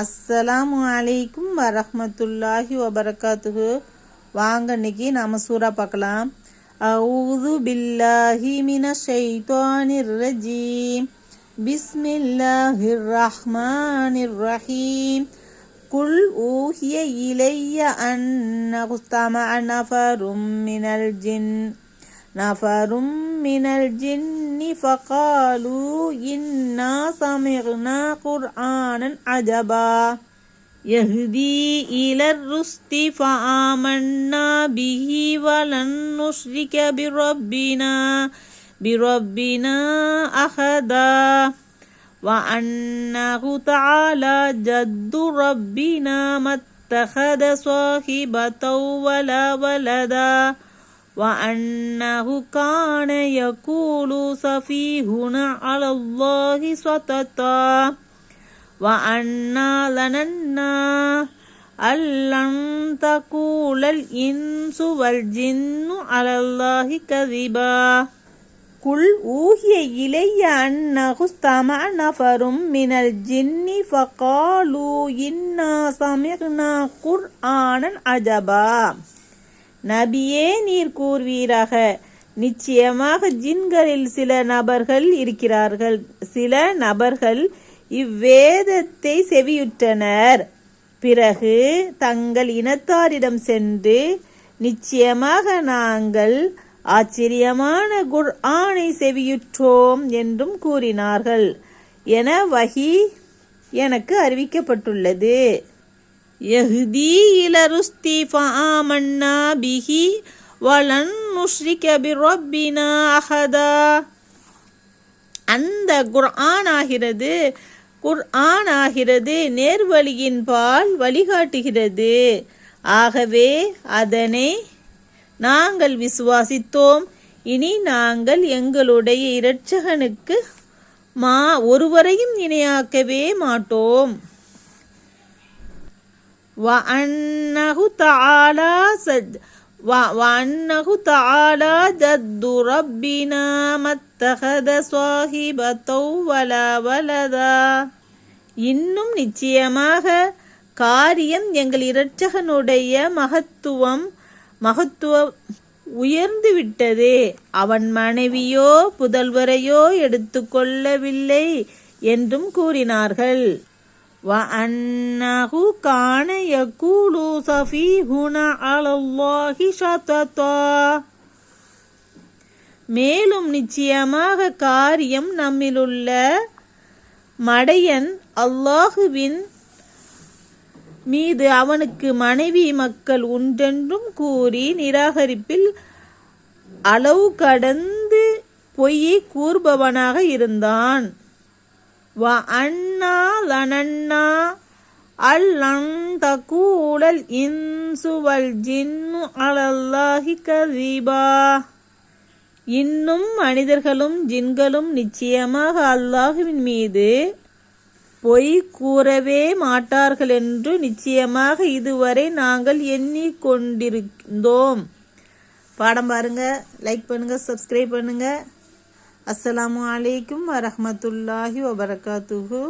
அஸ்ஸலாமு அலைக்கும் வரஹ்மத்துல்லாஹி வபரகாத்துஹு. வாங்க இன்னைக்கு நாம சூரா பார்க்கலாம். அஊது பில்லாஹி மினஷ் ஷைத்தானிர் ரஜீம். பிஸ்மில்லாஹிர் ரஹ்மானிர் ரஹீம். குல் ஊஹிய இலைய அன்னஹு இஸ்தமஅ நஃபரும் மினல் ஜின்னி ஃபகாலு இன்னா சமிஅனா குர்ஆனன் அஜபா யஹ்தி இலர் ருஸ்தி ஃபஆமன்னா பிஹி வலன் நுஷ்ரிக பிரப்பினா அஹதா வஅன்னஹு தஆலா ஜத்து ரப்பினா மத்தஹத ஸாஹிபத்தன் வலா வலதா وأنه كان يقول سفيهنا على الله سططا وأنا ظننا أن لن تقول الإنس والجن على الله كذبا قل أوحي إلي أنه استمع نفر من الجن فقالوا إنا سمعنا قرآنا عجبا. நபியே, நீர் கூறுவீராக, நிச்சயமாக ஜின்களில் சில நபர்கள் இருக்கிறார்கள். சில நபர்கள் இவ்வேதத்தை செவியுற்றனர். பிறகு தங்கள் இனத்தாரிடம் சென்று, நிச்சயமாக நாங்கள் ஆச்சரியமான குர்ஆனை செவியுற்றோம் என்றும் கூறினார்கள் என வஹி எனக்கு அறிவிக்கப்பட்டுள்ளது. யஹ்தி இல ருஸ்தி ஃபஆமன்னா பிஹி வலன் நுஷ்ரிக பிரப்பினா அஹதா. அந்த குர்ஆன் ஆகிறது நேர்வழியின் பால் வழிகாட்டுகிறது. ஆகவே அதனை நாங்கள் விசுவாசித்தோம். இனி நாங்கள் எங்களுடைய இரட்சகனுக்கு ஒருவரையும் இணையாக்கவே மாட்டோம். وأنه تعالى جد ربنا ما اتخذ صاحبة ولا ولدا. இன்னும் நிச்சயமாக காரியம் எங்கள் இரட்சகனுடைய மகத்துவம் உயர்ந்து விட்டது. அவன் மனைவியோ புதல்வரையோ எடுத்துக்கொள்ளவில்லை என்றும் கூறினார்கள். وَأَنَّهُ كَانَ يَقُولُ سَفِيهُنَا عَلَى اللَّهِ شَطَطًا. மேலும் நிச்சயமாக காரியம் நம்மிலுள்ள மடையன் அல்லாஹுவின் மீது அவனுக்கு மனைவி மக்கள் உண்டென்றும் கூறி நிராகரிப்பில் அளவு கடந்து பொய்யை கூறுபவனாக இருந்தான். وَأَنَّا ظَنَنَّا أَن لَّن تَقُولَ الْإِنسُ وَالْجِنُّ عَلَى اللَّهِ كَذِبًا. இன்னும் மனிதர்களும் ஜின்களும் நிச்சயமாக அல்லாஹுவின் மீது பொய் கூறவே மாட்டார்கள் என்று நிச்சயமாக இதுவரை நாங்கள் எண்ணிக்கொண்டிருந்தோம். பாடம் பாருங்க, லைக் பண்ணுங்க, சப்ஸ்கிரைப் பண்ணுங்க. அஸ்ஸலாமு அலைக்கும் வரஹ்மத்துல்லாஹி வபரகாத்துஹு.